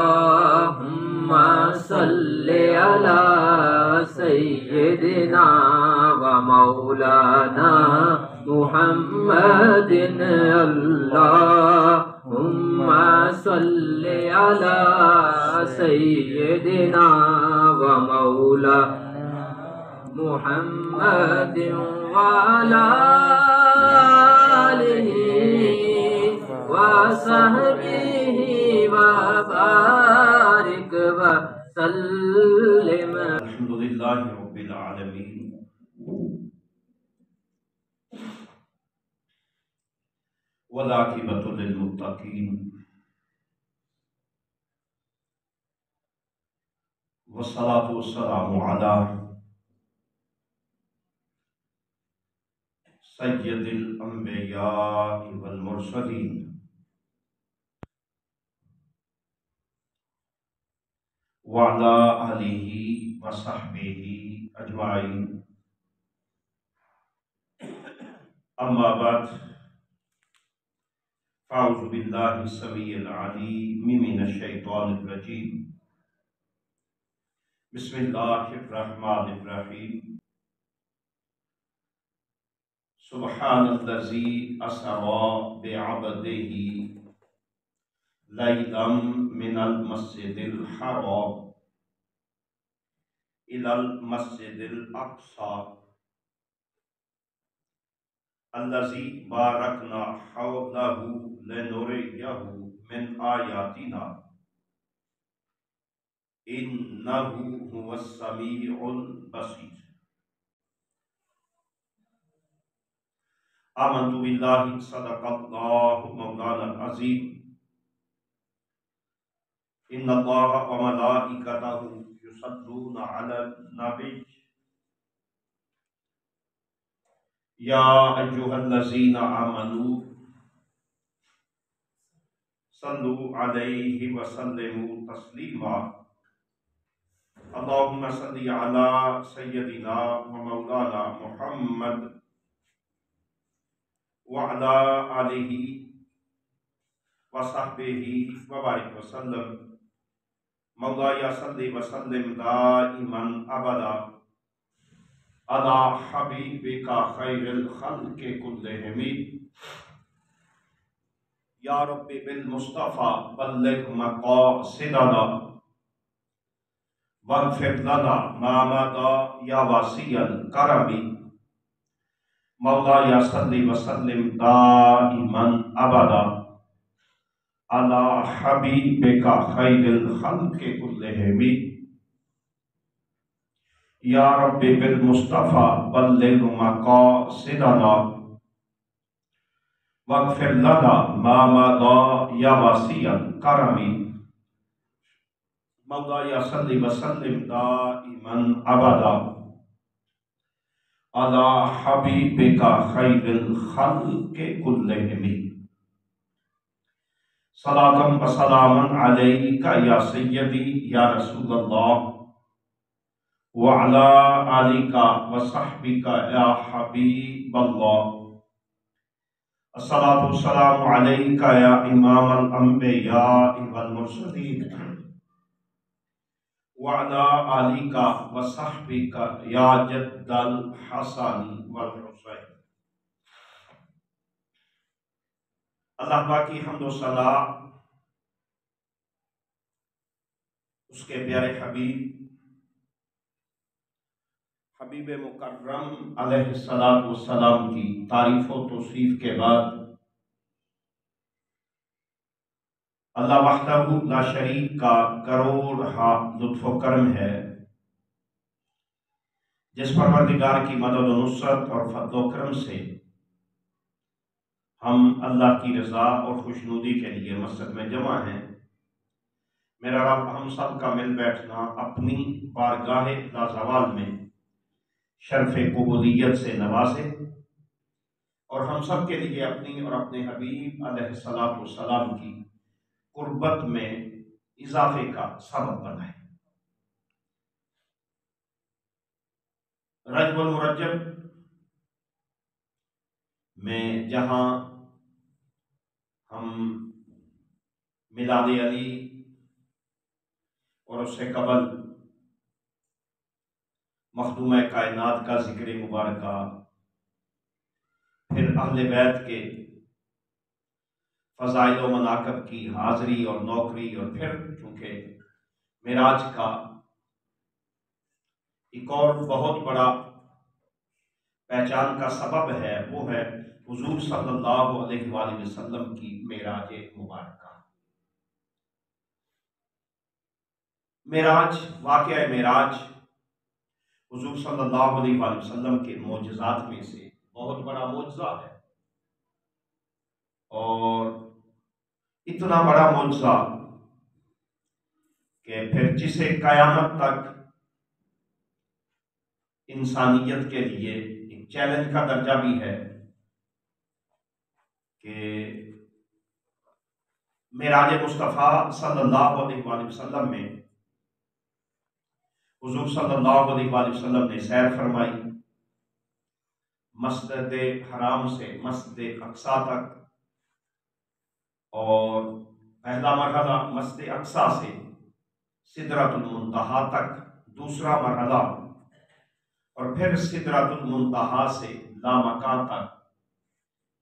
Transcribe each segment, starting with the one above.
اللهم صل على سيدنا ومولانا محمد اللهم صل على سيدنا ومولانا محمد وعلى آله وصحبه وبارك وسلم. الحمد لله رب العالمين والعاقبة للمتقين والصلاة والسلام على سيد الأنبياء والمرسلين وعلى آله وصحبه أجمعين. أما بعد، فأعوذ بالله السميع العليم من الشيطان الرجيم. بسم الله الرحمن الرحيم. سبحان الذي أسرى بعبده ليلا من المسجد الحرام إلى المسجد الأقصى الذي باركنا حوله لنريه من آياتنا إنه هو السميع البصير. آمنت بالله صدق الله مولانا العظيم. إن الله وملائكته يصلون على النبي يا أيها الذين آمنوا صلوا عليه وسلموا تسليما. اللهم صل على سيدنا ومولانا محمد وعلى آله وصحبه وبارك وسلم. مولاي صل وسلم دائما أبدا على حبيبك خير الخلق كلهم. يا رب بالمصطفى بلغ مقاصدنا واغفر لنا ما مضى يا واسع الكرم. مولاي صل وسلم دائما ابدا على حبيبك خير الخلق كلهم. يا رب بالمصطفى بلغ مقاصدنا واغفر لنا ما مضى يا واسع الكرم. مولاي صل وسلم دائما ابدا على حبيبك خير الخلق كلهم. صلاة وسلاما عليك يا سيدي يا رسول الله وعلى آلك وصحبك يا حبيب الله. الصلاة والسلام عليك يا إمام الأنبياء والمرسلين وعلى آلك وصحبك يا جد الحسن والحسين. اللہ پاک کی حمد و ثنا اس کے پیارے حبیب مکرم علیہ السلام کی تعریف و توصیف کے بعد اللہ وحدہ لا شریک کا کروڑ لطف و کرم ہے جس پروردگار کی مدد و نصرت اور فضل و کرم سے ہم اللہ کی رضا اور خوشنودی کے لیے مسجد میں جمع ہیں. میرا رب ہم سب کا مل بیٹھنا اپنی بارگاہ لازوال میں شرف قبولیت سے نوازے اور ہم سب کے لیے اپنی اور اپنے حبیب علیہ السلام کی قربت میں اضافے کا سبب بنائے. رجب المرجب میں جہاں ہم میلاد علی اور اس سے قبل مخدوم کائنات کا ذکر مبارکہ، پھر اہل بیت کے فضائل و مناقب کی حاضری اور نوکری، اور پھر چونکہ معراج کا ایک اور بہت بڑا پہچان کا سبب ہے، وہ ہے حضور صلی اللہ علیہ وآلہ وسلم کی معراج مبارکہ۔ معراج، واقعہ معراج حضور صلی اللہ علیہ وآلہ وسلم کے معجزات میں سے بہت بڑا معجزہ ہے، اور اتنا بڑا معجزہ کہ پھر جسے قیامت تک انسانیت کے لیے ایک چیلنج کا درجہ بھی ہے کہ معراج مصطفیٰ صلی اللہ علیہ وآلہ وسلم میں حضور صلی اللہ علیہ وآلہ وسلم نے سیر فرمائی مسجد حرام سے مسجد اقصی تک، اور پہلا مرحلہ مسجد اقصی سے سدرۃ المنتہا تک، دوسرا مرحلہ، اور پھر سدرۃ المنتہا سے لامکان تک۔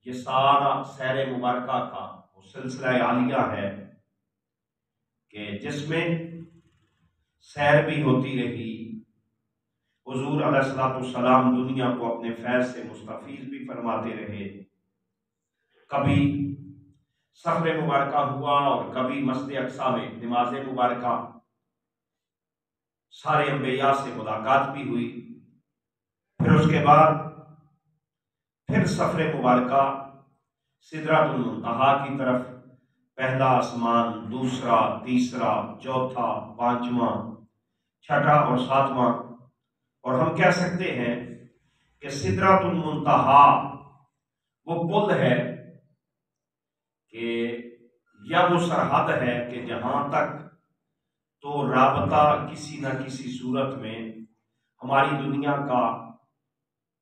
یہ سارا سیر مبارکہ کا وہ سلسلہ عالیہ ہے کہ جس میں سیر بھی ہوتی رہی، حضور علیہ الصلوۃ والسلام دنیا کو اپنے فیض سے مستفیض بھی فرماتے رہے، کبھی سفر مبارکہ ہوا اور کبھی مسجد اقصی میں نماز مبارکہ، سارے انبیاء سے ملاقات بھی ہوئی، پھر اس کے بعد پھر سفر مبارکہ سدرۃ المنتہا کی طرف، پہلا آسمان، دوسرا، تیسرا، چوتھا، پانچواں، چھٹا اور ساتواں، اور ہم کہہ سکتے ہیں کہ سدرۃ المنتہا وہ پل ہے کہ یا وہ سرحد ہے کہ جہاں تک تو رابطہ کسی نہ کسی صورت میں ہماری دنیا کا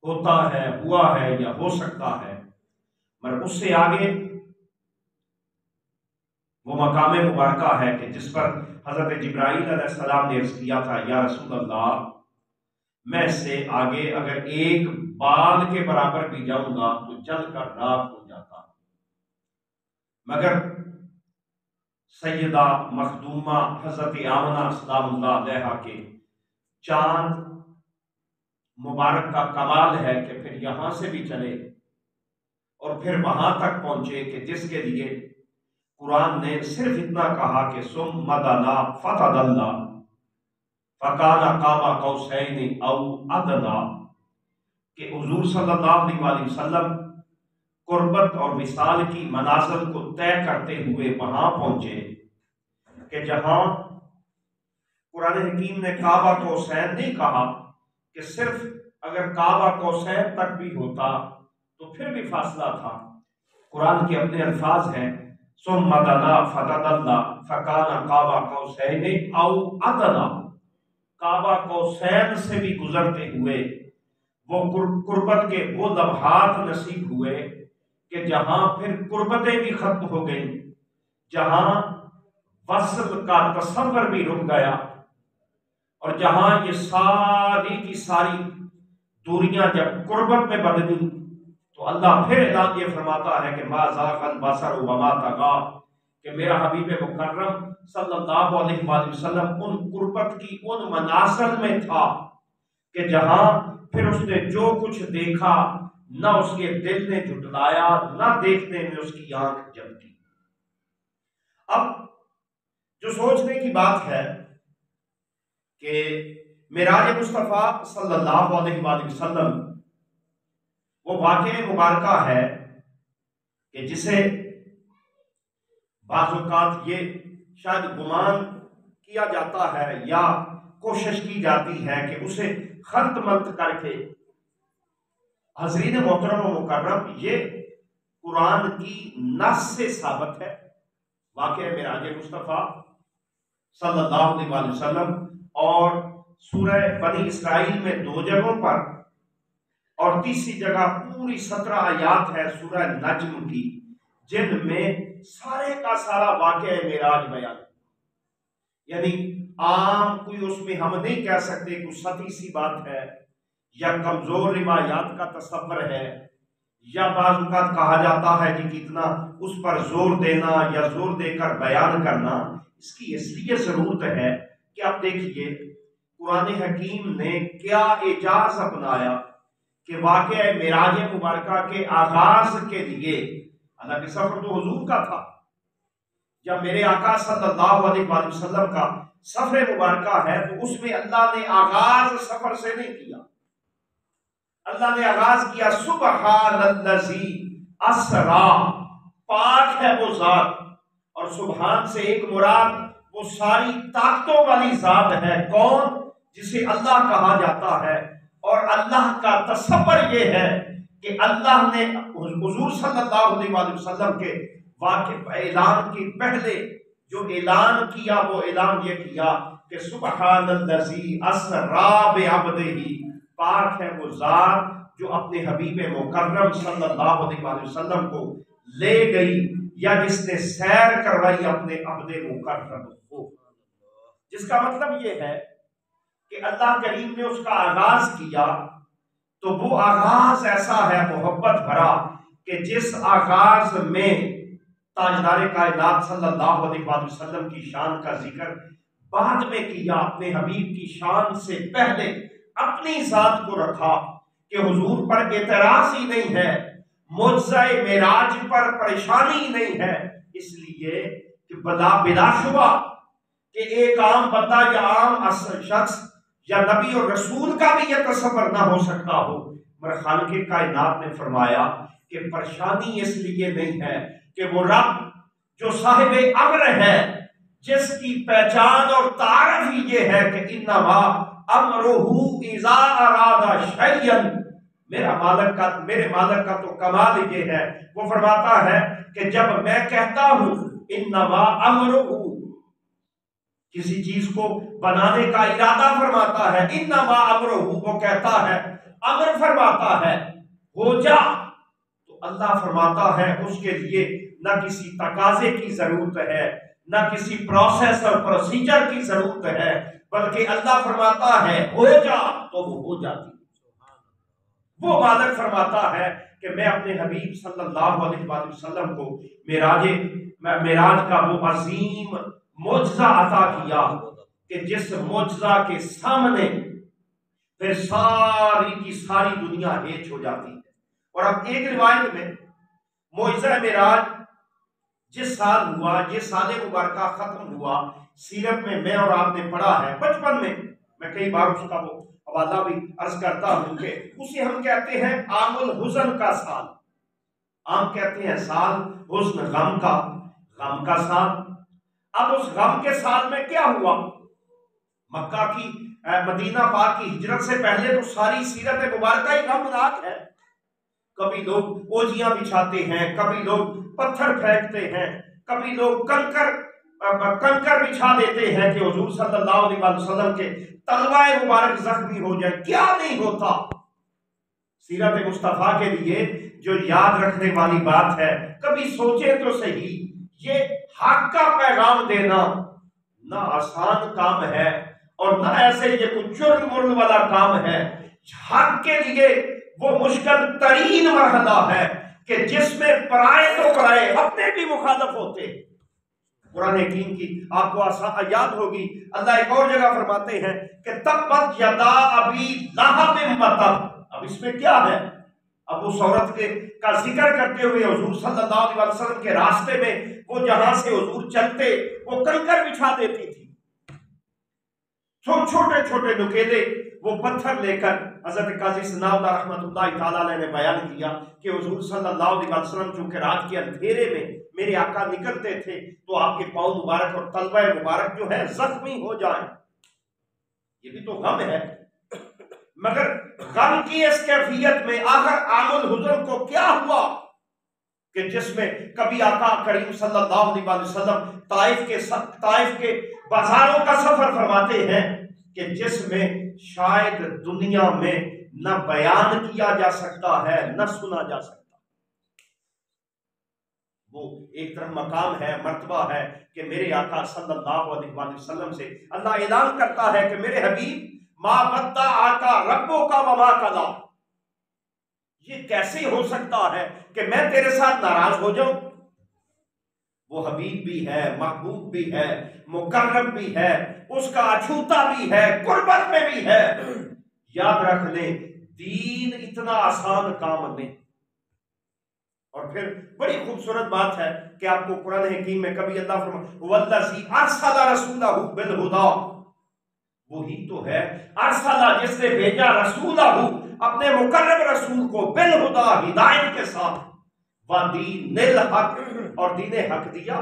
ہوتا ہے، ہوا ہے یا ہو سکتا ہے، مگر اس سے آگے وہ مقام مبارکہ ہے کہ جس پر حضرت جبرائیل علیہ السلام نے عرض کیا تھا، یا رسول اللہ، میں اس سے آگے اگر ایک بال کے برابر بھی جاؤں گا تو جل کر راکھ ہو جاتا، مگر سیدہ مخدومہ حضرت آمنہ سلام اللہ علیہا کے چاند مبارک کا کمال ہے کہ پھر یہاں سے بھی چلے اور پھر وہاں تک پہنچے کہ جس کے لیے قرآن نے صرف اتنا کہا کہ ثم دنا فتدلی فکان قاب قوسین او ادنی، کہ حضور صلی اللہ علیہ وسلم قربت اور وصال کی منازل کو طے کرتے ہوئے وہاں پہنچے کہ جہاں قرآن حکیم نے کعبہ قوسین نہیں کہا کہ صرف اگر کعبہ قوسین تک بھی ہوتا تو پھر بھی فاصلہ تھا، قرآن کے اپنے الفاظ ہیں ثم دنا فتدلی فکان قاب قوسین او ادنی، کعبہ قوسین سے بھی گزرتے ہوئے وہ قربت کے وہ لمحات نصیب ہوئے کہ جہاں پھر قربتیں بھی ختم ہو گئیں، جہاں وصل کا تصور بھی رک گیا، اور جہاں یہ ساری کی ساری دوریاں جب قربت میں بدلی تو اللہ پھر اعلان یہ فرماتا ہے کہ ما ذاق البصر وما طغی، کہ میرا حبیب مکرم صلی اللہ علیہ وآلہ وسلم ان قربت کی ان منازل میں تھا کہ جہاں پھر اس نے جو کچھ دیکھا نہ اس کے دل نے جھٹلایا، نہ دیکھنے میں اس کی آنکھ جلتی۔ اب جو سوچنے کی بات ہے کہ معراج مصطفیٰ صلی اللہ علیہ وآلہ وسلم وہ واقعہ مبارکہ ہے کہ جسے بعض اوقات یہ شاید گمان کیا جاتا ہے یا کوشش کی جاتی ہے کہ اسے خلط ملط کر کے، حضرین محترم و مکرم، یہ قرآن کی نص سے ثابت ہے واقعہ معراج مصطفیٰ صلی اللہ علیہ وآلہ وسلم، اور سورہ بنی اسرائیل میں 2 جگہوں پر، اور تیسری جگہ پوری 17 آیات ہے سورہ نجم کی جن میں سارے کا سارا واقعہ معراج بیان، یعنی عام کوئی اس میں ہم نہیں کہہ سکتے کوئی سطحی سی بات ہے یا کمزور روایات کا تصور ہے، یا بعض اوقات کہا جاتا ہے کہ کتنا اس پر زور دینا یا زور دے کر بیان کرنا، اس کی اس لیے ضرورت ہے کہ آپ دیکھیے قرآن حکیم نے کیا اعجاز اپنایا کہ واقعہ معراج مبارکہ کے آغاز کے لیے، حالانکہ سفر تو حضور کا تھا، جب میرے آقا صلی اللہ علیہ وآلہ وسلم کا سفر مبارکہ ہے تو اس میں اللہ نے آغاز سفر سے نہیں کیا، اللہ نے آغاز کیا سبحان الذی اسرا، پاک ہے وہ ذات، اور سبحان سے ایک مراد وہ ساری طاقتوں والی ذات ہے، کون؟ جسے اللہ کہا جاتا ہے، اور اللہ کا تصور یہ ہے کہ اللہ نے حضور صلی اللہ علیہ وآلہ وسلم کے واقع اعلان کے پہلے جو اعلان کیا وہ اعلان یہ کیا کہ سبحان الذی اسرا بعبدہ، پاک ہے وہ ذات جو اپنے حبیب مکرم صلی اللہ علیہ وآلہ وسلم کو لے گئی یا جس نے سیر کروائی اپنے عبد مکرم کو، جس کا مطلب یہ ہے کہ اللہ کریم نے اس کا آغاز کیا تو وہ آغاز ایسا ہے محبت بھرا کہ جس آغاز میں تاجدار کائنات صلی اللہ علیہ وآلہ وسلم کی شان کا ذکر بعد میں کیا، اپنے حبیب کی شان سے پہلے اپنی ذات کو رکھا کہ حضور پر اعتراض ہی نہیں ہے، معجزہ معراج پر پریشانی ہی نہیں ہے، اس لیے کہ بلا شبہ کہ ایک عام بندہ یا عام شخص یا نبی اور رسول کا بھی یہ تصور نہ ہو سکتا ہو، مگر خالق کائنات نے فرمایا کہ پریشانی اس لیے نہیں ہے کہ وہ رب جو صاحب امر ہے، جس کی پہچان اور تعارف ہی یہ ہے کہ انما امرہ اذا اراد شیئا، میرے مالک کا تو کمال یہ ہے، وہ فرماتا ہے کہ جب میں کہتا ہوں انما امرہ، کسی چیز کو بنانے کا ارادہ فرماتا ہے، انما امرہ وہ کہتا ہے، امر فرماتا ہے ہو جا، تو اللہ فرماتا ہے اس کے لیے نہ کسی تقاضے کی ضرورت ہے، نہ کسی پروسیس اور پروسیجر کی ضرورت ہے، بلکہ اللہ فرماتا ہے ہو جا تو وہ ہو جاتی۔ وہ مالک فرماتا ہے کہ میں اپنے حبیب صلی اللہ علیہ وآلہ وسلم کو معراج کا وہ عظیم معجزہ عطا کیا کہ جس معجزہ کے سامنے پھر ساری کی ساری دنیا ہیچ ہو جاتی ہے۔ اور اب ایک روایت میں معجزہ معراج جس سال ہوا، یہ سال مبارکہ ختم ہوا، سیرت میں اور آپ نے پڑھا ہے، بچپن میں کئی بار اس کا وہ حوالہ بھی عرض کرتا ہوں کہ اسے ہم کہتے ہیں عام الحزن کا سال، عام کہتے ہیں سال حزن، غم کا سال۔ اب اس غم کے سال میں کیا ہوا؟ مکہ کی مدینہ پاک کی ہجرت سے پہلے تو ساری سیرت مبارکہ ہی غمناک ہے، کبھی لوگ اوجیاں بچھاتے ہیں، کبھی لوگ پتھر پھینکتے ہیں، کبھی لوگ کنکر بچھا دیتے ہیں کہ حضور صلی اللہ علیہ وسلم کے تلوائے مبارک زخمی ہو جائے، کیا نہیں ہوتا۔ سیرت مصطفیٰ کے لیے جو یاد رکھنے والی بات ہے، کبھی سوچے تو صحیح، یہ حق کا پیغام دینا نہ آسان کام ہے اور نہ ایسے یہ کچھ چرل مرل والا کام ہے، حق کے لیے وہ مشکل ترین مرحلہ ہے کہ جس میں پرائے تو پرائے اپنے بھی مخالف ہوتے ہیں۔ قرآن حکیم کی آپ کو یاد ہوگی، اللہ ایک اور جگہ فرماتے ہیں کہ تبت یدا ابی لہب وتب۔ اب اس میں کیا ہے؟ اب اس عورت کا ذکر کرتے ہوئے حضور صلی اللہ علیہ وسلم کے راستے میں وہ جہاں سے حضور چلتے وہ کنکر بچھا دیتی تھی، چھوٹے چھوٹے نکیلے وہ پتھر لے کر حضرت قاضی ثناء اللہ رحمۃ اللہ تعالیٰ علیہ نے بیان کیا کہ حضور صلی اللہ علیہ وسلم چونکہ رات کے اندھیرے میں میرے آقا نکلتے تھے تو آپ کے پاؤں مبارک اور تلوہ مبارک جو ہے زخمی ہو جائیں، یہ بھی تو غم ہے۔ مگر غم کی اس کیفیت میں آخر عام الحزن کو کیا ہوا کہ جس میں کبھی آقا کریم صلی اللہ علیہ وسلم طائف کے بازاروں کا سفر فرماتے ہیں کہ جس میں شاید دنیا میں نہ بیان کیا جا سکتا ہے نہ سنا جا سکتا۔ وہ ایک طرف مقام ہے، مرتبہ ہے کہ میرے آقا صلی اللہ علیہ وآلہ وسلم سے اللہ اعلان کرتا ہے کہ میرے حبیب ما ودع آقا ربو کا وما قضا، یہ کیسے ہو سکتا ہے کہ میں تیرے ساتھ ناراض ہو جاؤں؟ وہ حبیب بھی ہے، محبوب بھی ہے، مقرب بھی ہے، اس کا اچھوتا بھی ہے، قربت میں بھی ہے۔ یاد رکھ لیں دین اتنا آسان کام نہیں۔ اور پھر بڑی خوبصورت بات ہے کہ آپ کو قرآن حکیم میں کبھی اللہ فرماتا والذی ارسل رسولہ بالہدی، وہی تو ہے ارسلہ جس نے بھیجا رسولہ اپنے مقرب رسول کو بالہدی ہدایت کے ساتھ، ودین الحق اور دین حق دیا،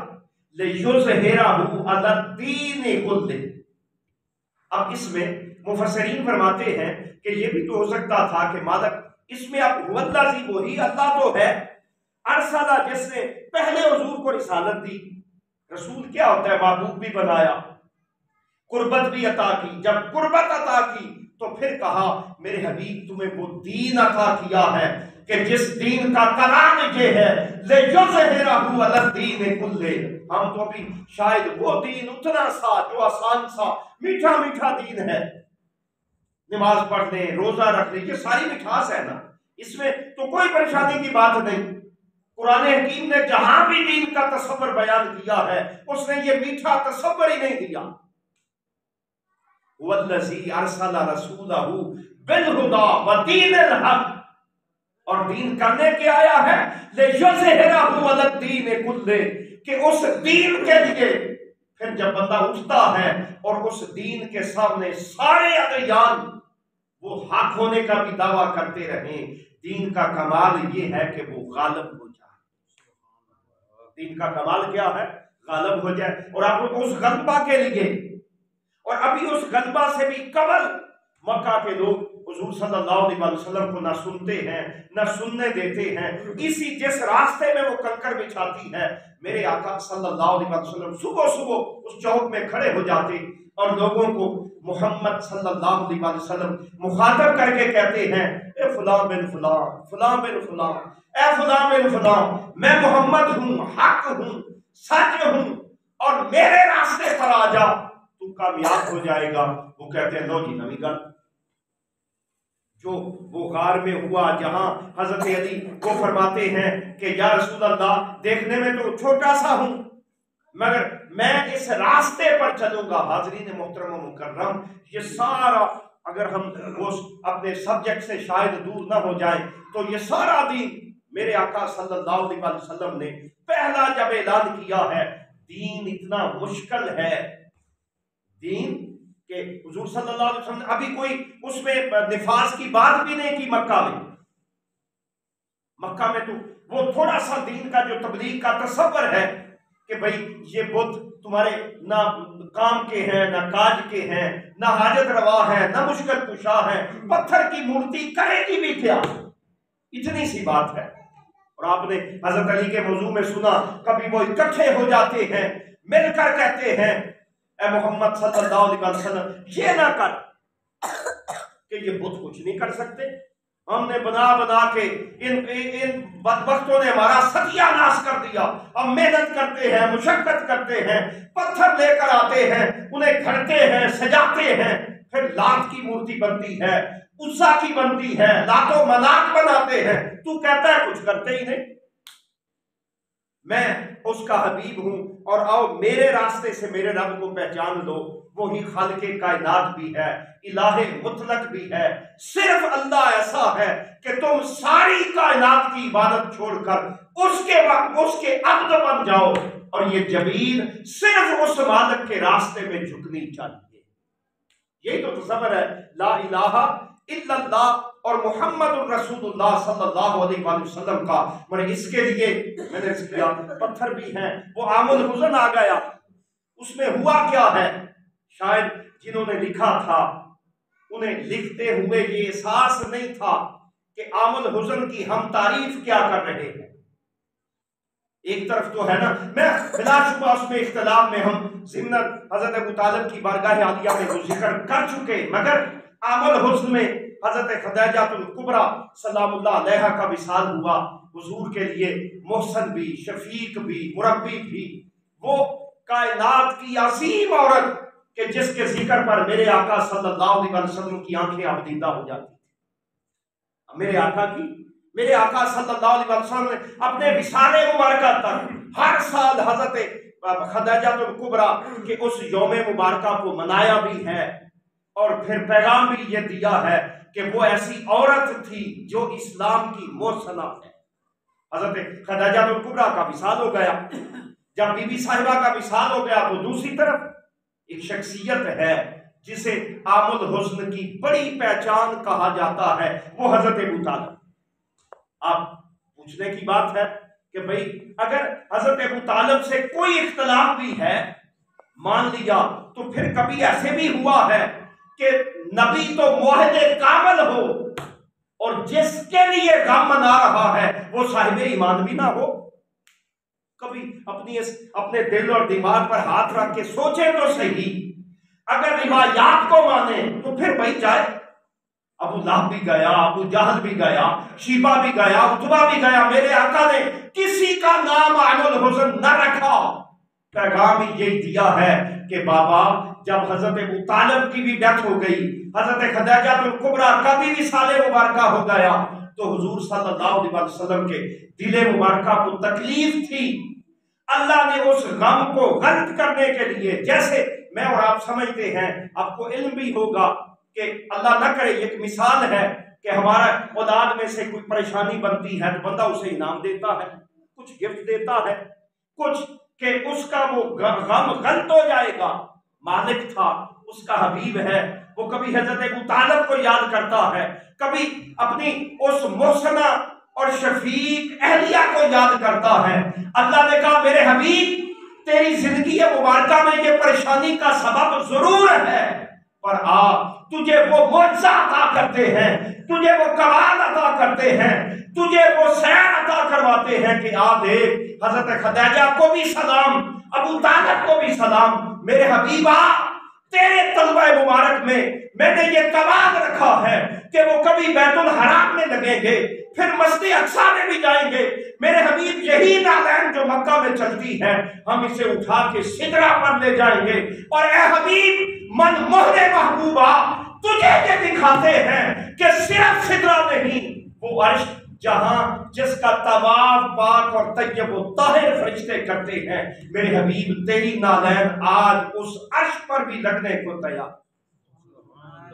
لیظہرہ علی الدین کلہ۔ اب اس میں مفسرین فرماتے ہیں کہ یہ بھی تو ہو سکتا تھا کہ مالک اس میں اب والذی وہی اللہ تو ہے، ارسلہ جس نے پہلے حضور کو رسالت دی، رسول کیا ہوتا ہے؟ محبوب بھی بنایا، قربت بھی عطا کی، جب قربت عطا کی تو پھر کہا میرے حبیب تمہیں وہ دین عطا کیا ہے کہ جس دین کا کلام یہ ہے لیظہرہ علی الدین کلہ۔ ہم تو ابھی شاید وہ دین اتنا سا جو آسان سا میٹھا میٹھا دین ہے، نماز پڑھ لیں، روزہ رکھ لیں، یہ ساری مٹھاس ہے نا، اس میں تو کوئی پریشانی کی بات نہیں۔ قرآن حکیم نے جہاں بھی دین کا تصور بیان کیا ہے اس نے یہ میٹھا تصور ہی نہیں دیا۔ والذی ارسل رسولہ بالہدی ودین الحق، اور دین کرنے کے آیا ہے لیظہرہ علی الدین کلہ، کہ اس دین کے لیے پھر جب بندہ اٹھتا ہے اور اس دین کے سامنے سارے ادیان وہ حق ہونے کا بھی دعویٰ کرتے رہیں، دین کا کمال یہ ہے کہ وہ غالب ہو جائے۔ دین کا کمال کیا ہے؟ غالب ہو جائے۔ اور آپ اس غلبہ کے لیے، اور ابھی اس غلبہ سے بھی قبل مکہ کے لوگ حضور صلی اللہ علیہ وسلم کو نہ سنتے ہیں نہ سننے دیتے ہیں، اسی جس راستے میں وہ کنکر بچھاتی ہے، میرے آقا صلی اللہ علیہ وسلم صبح صبح اس چوک میں کھڑے ہو جاتے اور لوگوں کو محمد صلی اللہ علیہ وسلم مخاطب کر کے کہتے ہیں اے فلاں بن فلاں، فلاں بن فلاں، اے فلاں بن فلاں، میں محمد ہوں، حق ہوں، سچ ہوں، اور میرے راستے پر آ جا تو کامیاب ہو جائے گا۔ وہ کہتے ہیں لو جی نویں گل، جو وہ غار میں ہوا جہاں حضرت علی وہ فرماتے ہیں کہ یا رسول اللہ دیکھنے میں تو چھوٹا سا ہوں مگر میں اس راستے پر چلوں گا۔ حاضرین محترم و مکرم، یہ سارا اگر ہم اپنے سبجیکٹ سے شاید دور نہ ہو جائیں تو یہ سارا دین میرے آقا صلی اللہ علیہ وسلم نے پہلا جب اعلان کیا ہے دین اتنا مشکل ہے، دین کہ حضور صلی اللہ علیہ وسلم نے ابھی کوئی اس میں نفاذ کی بات بھی نہیں کی مکہ میں۔ مکہ میں تو وہ تھوڑا سا دین کا جو تبلیغ کا تصور ہے کہ بھئی یہ بت تمہارے نہ کام کے ہیں نہ کاج کے ہیں نہ حاجت روا ہیں نہ مشکل کشا ہیں، پتھر کی مورتی کرے گی بھی کیا، اتنی سی بات ہے۔ اور آپ نے حضرت علی کے موضوع میں سنا کبھی وہ اکٹھے ہو جاتے ہیں، مل کر کہتے ہیں اے محمد صلی اللہ علیہ وسلم یہ نہ کر کہ یہ بت کچھ نہیں کر سکتے، ہم نے بنا بنا کے ان بدبختوں نے ہمارا ستیہ ناش کر دیا، ہم محنت کرتے ہیں، مشقت کرتے ہیں، پتھر لے کر آتے ہیں، انہیں گھڑتے ہیں، سجاتے ہیں، پھر لات کی مورتی بنتی ہے، عزا کی بنتی ہے، لات و منات بناتے ہیں، تو کہتا ہے کچھ کرتے ہی نہیں۔ میں اس کا حبیب ہوں اور آؤ میرے راستے سے میرے رب کو پہچان لو، وہی خالق کائنات بھی ہے، الہ مطلق بھی ہے، صرف اللہ ایسا ہے کہ تم ساری کائنات کی عبادت چھوڑ کر اس کے عبد بن جاؤ، اور یہ جبین صرف اس مالک کے راستے میں جھکنی چاہیے۔ یہی تو تصور ہے لا الہ الا اللہ اور محمد الرسول اللہ صلی اللہ علیہ وآلہ وسلم کا۔ مگر اس کے لیے میں نے کیا پتھر بھی ہیں، وہ عام الحزن آ گیا، اس میں ہوا کیا ہے، شاید جنہوں نے لکھا تھا انہیں لکھتے ہوئے یہ احساس نہیں تھا کہ عام الحزن کی ہم تعریف کیا کر رہے ہیں۔ ایک طرف تو ہے نا، میں بلا شبہ اس میں اختلاف میں ہم ضمن حضرت ابو طالب کی بارگاہ عالیہ میں وہ ذکر کر چکے، مگر عام الحزن میں حضرت خدیجہ الکبریٰ سلام اللہ علیہا کا وصال ہوا، حضور کے لیے محسن بھی، شفیق بھی، مربی بھی، وہ کائنات کی عظیم عورت کہ جس کے ذکر پر میرے آقا صلی اللہ علیہ وسلم کی آنکھیں آبدیدہ ہو جاتی تھی۔ میرے آقا صلی اللہ علیہ وسلم نے اپنے وصال مبارکہ تک ہر سال حضرت خدیجہ الکبریٰ کے اس یوم مبارکہ کو منایا بھی ہے، اور پھر پیغام بھی یہ دیا ہے کہ وہ ایسی عورت تھی جو اسلام کی محسنہ ہے۔ حضرت خدیجہ الکبریٰ کا وصال ہو گیا، جب بی بی صاحبہ کا وصال ہو گیا تو دوسری طرف ایک شخصیت ہے جسے عام الحزن کی بڑی پہچان کہا جاتا ہے، وہ حضرت ابو طالب۔ آپ پوچھنے کی بات ہے کہ بھئی اگر حضرت ابو طالب سے کوئی اختلاف بھی ہے مان لیا، تو پھر کبھی ایسے بھی ہوا ہے کہ نبی تو موحد کامل ہو اور جس کے لیے غم منا رہا ہے وہ صاحب ایمان بھی نہ ہو؟ کبھی اپنے دل اور دماغ پر ہاتھ رکھ کے سوچیں تو صحیح۔ اگر روایات کو مانے تو پھر بھائی جائے، ابو لہب بھی گیا، ابو جہل بھی گیا، شیبہ بھی گیا، عتبہ بھی گیا، میرے آقا نے کسی کا نام عین الحزن نہ رکھا۔ پیغام یہی دیا ہے کہ بابا جب حضرت ابو طالب کی بھی ڈیتھ ہو گئی، حضرت خدیجہ الکبریٰ کا بھی وصال مبارکہ ہو گیا، تو حضور صلی اللہ علیہ وسلم کے دل مبارکہ کو تکلیف تھی۔ اللہ نے اس غم کو غلط کرنے کے لیے، جیسے میں اور آپ سمجھتے ہیں، آپ کو علم بھی ہوگا کہ اللہ نہ کرے ایک مثال ہے کہ ہمارا اولاد میں سے کوئی پریشانی بنتی ہے تو بندہ اسے انعام دیتا ہے، کچھ گفٹ دیتا ہے، کچھ کہ اس کا وہ غم غلط ہو جائے گا۔ مالک تھا، اس کا حبیب ہے، وہ کبھی حضرت ابو طالب کو یاد کرتا ہے، کبھی اپنی اس محسنہ اور شفیق اہلیہ کو یاد کرتا ہے۔ اللہ نے کہا میرے حبیب تیری زندگی مبارکہ میں یہ پریشانی کا سبب ضرور ہے، پر تجھے وہ معجزہ عطا کرتے ہیں، تجھے وہ کمال عطا کرتے ہیں، تجھے وہ سیر عطا کرواتے ہیں کہ دیکھ حضرت خدیجہ کو بھی سلام، ابو طالب کو بھی سلام، میرے حبیبہ تیرے طلبہ مبارک میں نے یہ کمال رکھا ہے کہ وہ کبھی بیت الحرام میں لگیں گے، پھر مسجد اقصیٰ میں بھی جائیں گے، میرے حبیب یہی نالین جو مکہ میں چلتی ہے ہم اسے اٹھا کے سدرہ پر لے جائیں گے، اور اے حبیب من مہر محبوبہ تجھے یہ دکھاتے ہیں کہ صرف سدرہ نہیں، وہ عرش جہاں جس کا طواف پاک اور طیب و طاہر فرشتے کرتے ہیں، میرے حبیب تیری نالین آج اس عرش پر بھی لگنے کو تیار۔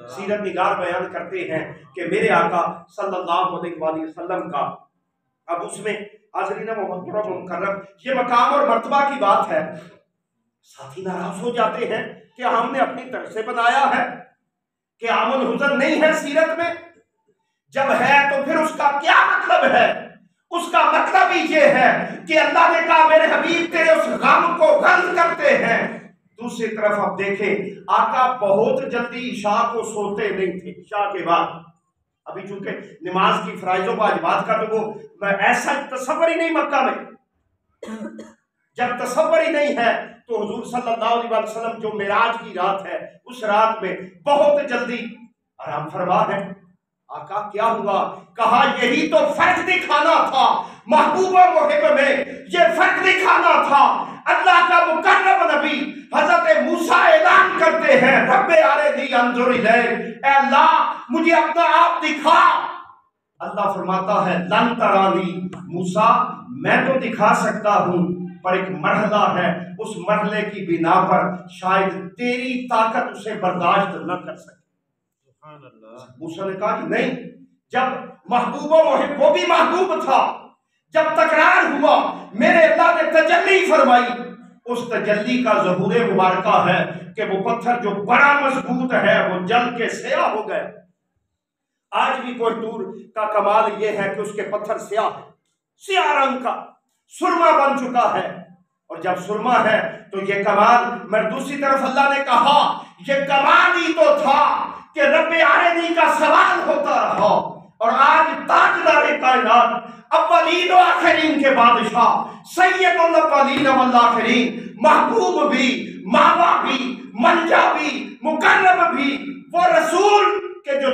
سیرت نگار بیان کرتے ہیں کہ میرے آقا صلی اللہ علیہ وآلہ وسلم کا اب اس میں حاضرین محترم و مکرم یہ مقام اور مرتبہ کی بات ہے، ساتھی ناراض ہو جاتے ہیں کہ ہم نے اپنی طرف سے بنایا ہے کہ عام الحزن نہیں ہے سیرت میں، جب ہے تو پھر اس کا کیا مطلب ہے؟ اس کا مطلب ہی یہ ہے کہ اللہ نے کہا میرے حبیب تیرے اس غم کو غلط کرتے ہیں۔ دوسری طرف آپ دیکھیں آقا بہت جلدی عشاء کو سوتے نہیں تھے، عشاء کے بعد، ابھی چونکہ نماز کی فرائض و واجبات کا تو وہ ایسا تصور ہی نہیں مکہ میں، جب تصور ہی نہیں ہے تو حضور صلی اللہ علیہ وسلم جو معراج کی رات ہے اس رات میں بہت جلدی آرام فرما ہے۔ آقا کیا ہوا؟ کہا یہی تو فرق دکھانا تھا، محبوب و محب میں یہ فرق دکھانا تھا۔ اللہ کا مکرم نبی حضرت موسیٰ اعلان کرتے ہیں رب ارنی انظر الیک، اے اللہ مجھے اپنا آپ دکھا۔ اللہ فرماتا ہے لن ترانی، موسیٰ میں تو دکھا سکتا ہوں پر ایک مرحلہ ہے، اس مرحلے کی بنا پر شاید تیری طاقت اسے برداشت نہ کر سکے۔ موسیٰ نے کہا کہ نہیں، جب محبوب و محب، وہ بھی محبوب تھا، جب تکرار ہوا میرے اللہ نے تجلی فرمائی، اس تجلی کا ظہور مبارکہ ہے کہ وہ پتھر جو بڑا مضبوط ہے وہ جل کے سیاہ ہو گئے۔ آج بھی کوئی دور کا کمال یہ ہے کہ اس کے پتھر سیاہ ہے، سیاہ رنگ کا سرما بن چکا ہے، اور جب سرما ہے تو یہ کمال، میں دوسری طرف اللہ نے کہا یہ کمال ہی تو تھا کہ رب ارنی کا سوال ہوتا رہا، اور آج تاجدار کائنات اولین و آخرین کے بادشاہ سید الاولین والآخرین، محبوب بھی، ماوا بھی، منجا بھی، مکرم بھی، وہ رسول کہ جو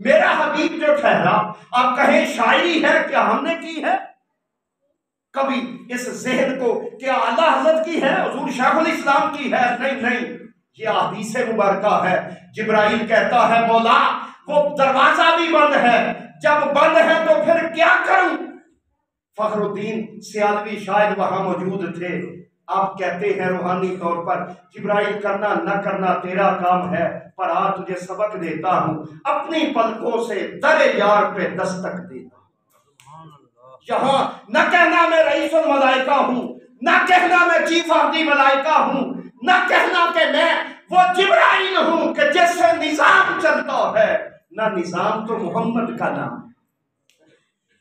میرا حبیب جو ٹھہرا، آپ کہیں شاعری ہے کیا ہم نے کی ہے؟ کبھی اس ذہن کو کیا اعلیٰ حضرت کی ہے، حضور شیخ الاسلام کی ہے؟ نہیں نہیں، یہ احادیث مبارکہ ہے۔ جبرائیل کہتا ہے مولا وہ دروازہ بھی بند ہے، جب بند ہے تو پھر کیا کروں؟ فخر الدین سیالوی شاید وہاں موجود تھے۔ آپ کہتے ہیں روحانی طور پر جبرائیل کرنا نہ کرنا تیرا کام ہے، پر آج تجھے سبق دیتا ہوں، اپنی پلکوں سے در یار پہ دستک دینا۔ یہاں نہ کہنا میں رئیس الملائکہ ہوں، نہ کہنا میں چیف آف دی ملائکہ ہوں، نہ کہنا کہ میں وہ جبرائیل ہوں کہ جس سے نظام چلتا ہے، نہ نظام تو محمد کا نام ہے،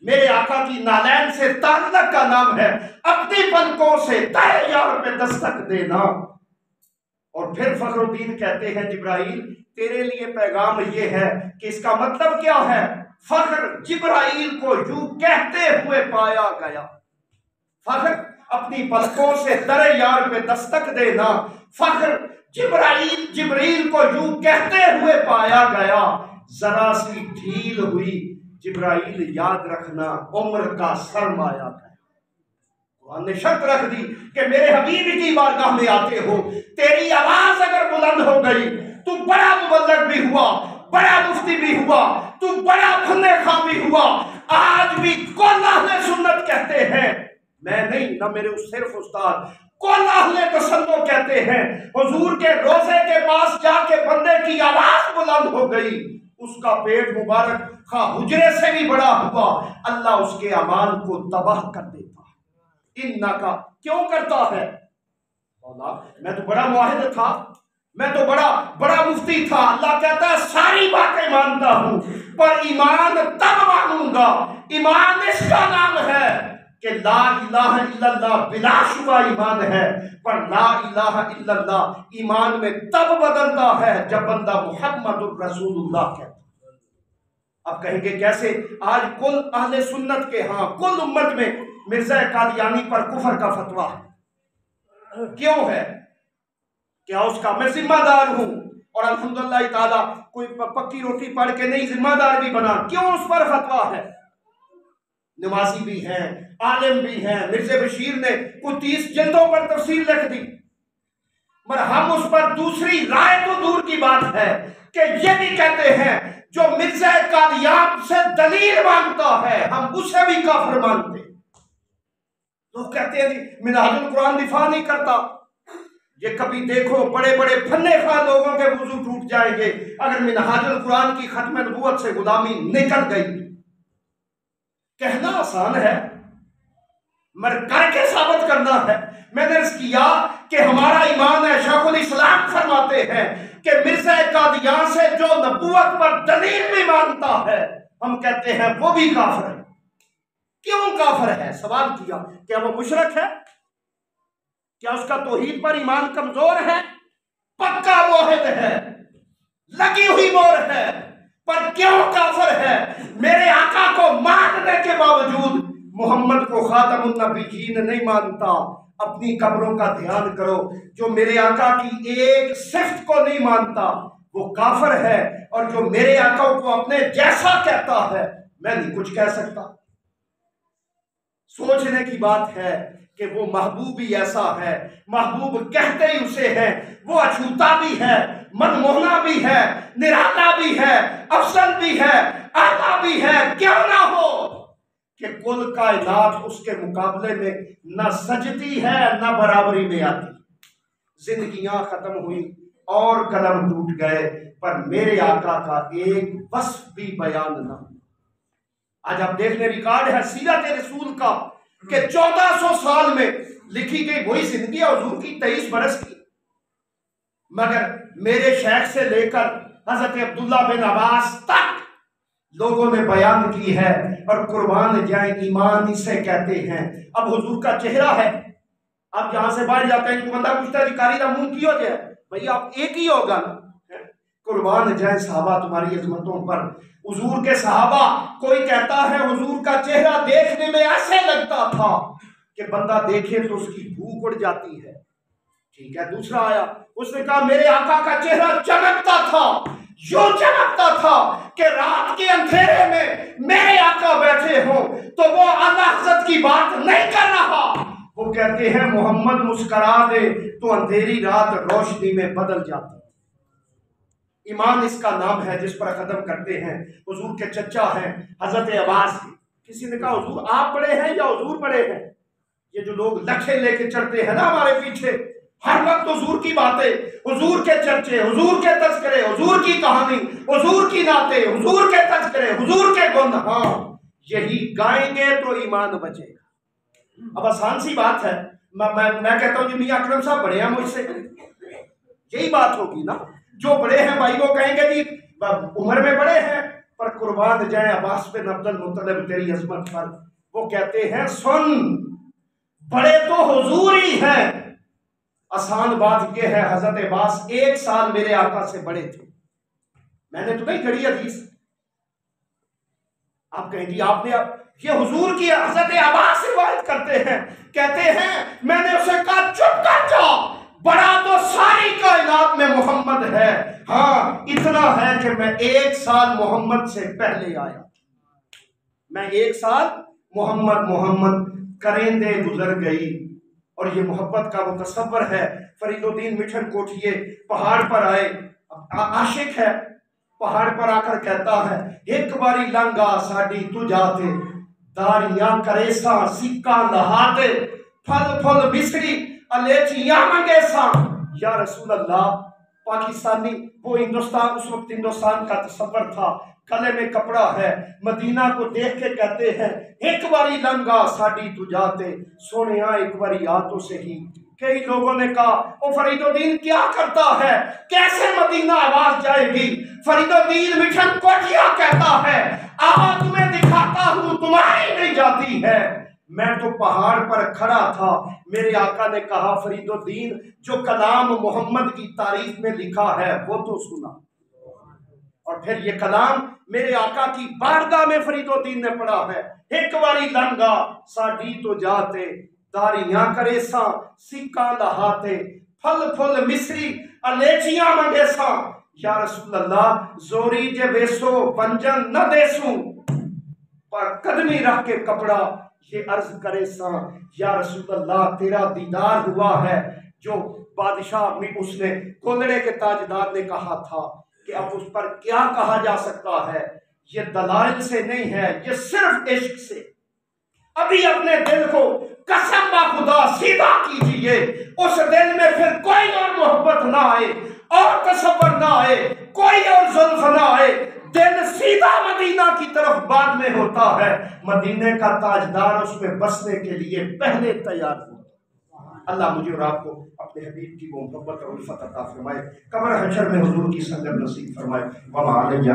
میرے آقا کی نالین سے تعلق کا نام ہے، اپنی پلکوں سے در یار پہ دستک دینا۔ اور پھر فخر الدین کہتے ہیں جبرائیل تیرے لیے پیغام یہ ہے کہ اس کا مطلب کیا ہے؟ فخر جبرائیل کو یوں کہتے ہوئے پایا گیا، فخر اپنی پلکوں سے در یار پہ دستک دینا، فخر جبرائیل کو یوں کہتے ہوئے پایا گیا، ذرا سی ڈھیل ہوئی جبرائیل یاد رکھنا عمر کا سرمایہ ہے۔ قرآن نے شرط رکھ دی کہ میرے حبیب کی بارگاہ میں آتے ہو، تیری آواز اگر بلند ہو گئی تو بڑا مبلغ بھی ہوا، بڑا مفتی بھی ہوا، تو بڑا بھنے خواہ بھی ہوا۔ آج بھی کل اہل سنت کہتے ہیں، میں نہیں، نہ میرے صرف استاد، کل اہل تسنن کہتے ہیں حضور کے روزے کے پاس جا کے بندے کی آواز بلند ہو گئی، اس کا پیٹ مبارک خواہ حجرے سے بھی بڑا ہوا، اللہ اس کے اعمال کو تباہ کر دیتا ہے۔ انکا کیوں کرتا ہے؟ مولا میں تو بڑا موحد تھا، میں تو بڑا مفتی تھا، اللہ کہتا ہے ساری باتیں مانتا ہوں، پر ایمان تب مانوں گا، ایمان اس کا نام ہے کہ لا الہ الا اللہ بلا شبہ ایمان ہے، پر لا الہ الا اللہ ایمان میں تب بدلتا ہے جب بندہ محمد الرسول اللہ کہتا ہے۔ اب کہیں گے کیسے؟ آج کل اہل سنت کے ہاں کل امت میں مرزا قادیانی پر کفر کا فتویٰ ہے۔ کیوں ہے؟ کیا اس کا میں ذمہ دار ہوں؟ اور الحمدللہ تعالیٰ کوئی پکی روٹی پڑھ کے نہیں ذمہ دار بھی بنا، کیوں اس پر فتویٰ ہے؟ نمازی بھی ہیں، عالم بھی ہیں، مرزا بشیر نے کوئی 30 جلدوں پر تفسیر لکھ دی، مگر ہم اس پر دوسری رائے تو دور کی بات ہے کہ یہ بھی کہتے ہیں جو مرزا قادیان سے دلیل مانگتا ہے ہم اسے بھی کافر مانتے۔ لوگ کہتے ہیں منہاج القرآن دفاع نہیں کرتا، یہ کبھی دیکھو بڑے بڑے فنے خواہ لوگوں کے وضو ٹوٹ جائیں گے اگر منہاج القرآن کی ختم نبوت سے غلامی نکل گئی۔ کہنا آسان ہے مگر کر کے ثابت کرنا ہے۔ میں نے عرض کیا کہ ہمارا ایمان ہے، شیخ الاسلام فرماتے ہیں کہ مرزا قادیان سے جو نبوت پر دلیل بھی مانتا ہے ہم کہتے ہیں وہ بھی کافر ہے۔ کیوں کافر ہے؟ سوال کیا، کیا وہ مشرک ہے؟ کیا اس کا توحید پر ایمان کمزور ہے؟ پکا موحد ہے، لگی ہوئی مور ہے، پر کیوں کافر ہے؟ میرے آقا کو ماننے کے باوجود محمد کو خاتم النبیین نہیں مانتا۔ اپنی قبروں کا دھیان کرو، جو میرے آقا کی ایک صفت کو نہیں مانتا وہ کافر ہے، اور جو میرے آقا کو اپنے جیسا کہتا ہے میں نہیں کچھ کہہ سکتا۔ سوچنے کی بات ہے کہ وہ محبوب ہی ایسا ہے، محبوب کہتے ہی اسے ہیں، وہ اچھوتا بھی ہے، منموہنا بھی ہے، نرالا بھی ہے، افضل بھی ہے، اعلیٰ بھی ہے، کیوں نہ ہو کہ کل کائنات اس کے مقابلے میں نہ سجتی ہے نہ برابری میں آتی۔ زندگیاں ختم ہوئی اور قلم ٹوٹ گئے، پر میرے آقا کا ایک وصف بھی بیان نہ ہوا۔ آج آپ دیکھنے ریکارڈ ہے سیرت رسول کا کہ 1400 سال میں لکھی گئی وہی زندگی حضور کی 23 برس کی، مگر میرے شیخ سے لے کر حضرت عبداللہ بن عباس تک لوگوں نے بیان کی ہے، اور قربان جائیں ایمان اسے کہتے ہیں۔ اب حضور کا چہرہ ہے، اب جہاں سے باہر جاتے ہیں تو بندہ پوچھتا ہے کاری کا منہ کی ہو جائے، بھئی آپ ایک ہی ہوگا نا۔ قربان جائیں صحابہ تمہاری عظمتوں پر، حضور کے صحابہ، کوئی کہتا ہے حضور کا چہرہ دیکھنے میں ایسے لگتا تھا کہ بندہ دیکھے تو اس کی بھوک اڑ جاتی ہے۔ ٹھیک ہے، دوسرا آیا، اس نے کہا میرے آقا کا چہرہ چمکتا تھا، یوں چمکتا تھا کہ رات کے اندھیرے میں میرے آقا بیٹھے ہوں تو وہ اعلیٰ حضرت کی بات نہیں کر رہا، وہ کہتے ہیں محمد مسکرا دے تو اندھیری رات روشنی میں بدل جاتی۔ ایمان اس کا نام ہے جس پر قدم کرتے ہیں۔ حضور کے چچا ہیں حضرت عباس۔ کسی نے کہا حضور آپ بڑے ہیں یا حضور بڑے ہیں؟ یہ جو لوگ لکھے لے کے چلتے ہیں نا ہمارے پیچھے، ہر وقت حضور کی باتیں، حضور کے چرچے، حضور کے تذکرے، حضور کی کہانی، حضور کی نعتیں، حضور کے تذکرے، حضور کے گن، ہاں یہی گائیں گے تو ایمان بچے گا۔ اب آسان سی بات ہے، میں کہتا ہوں جی میاں اکرم صاحب بڑے ہیں مجھ سے، یہی بات ہوگی نا۔ جو بڑے ہیں بھائی وہ کہیں گے جی عمر میں بڑے ہیں پر قربان جائیں عباس بن عبد المطلب تیری عظمت پر۔ وہ کہتے ہیں سن، بڑے تو حضور ہی ہیں، آسان بات یہ ہے حضرت عباس 1 سال میرے آقا سے بڑے تھے۔ میں نے تو نہیں گھڑی حدیث، آپ کہیں گی آپ نے یہ حضور کی حضرت عباس روایت کرتے ہیں، کہتے ہیں میں نے اسے کہا چپ کر جا، بڑا تو ساری کائنات میں محمد ہے، ہاں اتنا ہے کہ میں 1 سال محمد سے پہلے آیا، میں 1 سال محمد کرندے گزر گئی۔ اور یہ محبت کا وہ تصور ہے۔ فرید الدین مٹھن کوٹھیے پہاڑ پر آئے، عاشق ہے، پہاڑ پر آ کر کہتا ہے ایک باری لنگا ساڈی تو جاتے، داڑیاں کریساں سکا لہاتے، پھل پھل بسری الیچیاں منگے ساں۔ یا رسول اللہ، پاکستانی وہ ہندوستان، اس وقت ہندوستان کا تصور تھا، گلے میں کپڑا ہے، مدینہ کو دیکھ کے کہتے ہیں ایک باری لنگا ساڈی تو جاتے، سونیا ایک باری آ تو صحیح۔ کئی لوگوں نے کہا او فرید الدین کیا کرتا ہے، کیسے مدینہ آواز جائے گی؟ فرید الدین مٹھن کوٹھیا کہتا ہے آواز تمہیں دکھاتا ہوں تمہاری نہیں جاتی ہے۔ میں تو پہاڑ پر کھڑا تھا، میرے آقا نے کہا فرید الدین جو کلام محمد کی تعریف میں لکھا ہے وہ تو سنا، اور پھر یہ کلام میرے آقا کی بارگاہ میں فرید الدین نے پڑھا ہے، ایک باری لنگا ساڈی تو جاتے، داڑیاں کریساں سکا لہاتے، پھل پھل مصری الیچیاں منگے ساں۔ یا رسول اللہ زوری جے ویسو ونجن نہ دیسوں، پر قدمی رکھ کے کپڑا یہ عرض کرے ساں۔ یا رسول اللہ تیرا دیدار ہوا ہے، جو بادشاہ اس نے کولڑے کے تاجدار نے کہا تھا کہ اب اس پر کیا کہا جا سکتا ہے، یہ دلائل سے نہیں ہے، یہ صرف عشق سے۔ ابھی اپنے دل کو قسم خدا سیدھا کیجئے، اس دل میں پھر کوئی اور محبت نہ آئے، اور تصور نہ آئے، کوئی اور زلف نہ آئے، دل سیدھا مدینہ کی طرف بعد میں ہوتا ہے، مدینے کا تاجدار اس میں بسنے کے لیے پہلے تیار ہو۔ اللہ مجھے اور آپ کو اپنے حبیب کی وہ محبت اور الفت عطا فرمائے، قبر حشر میں حضور کی سنگت نصیب فرمائے۔ وما علیہ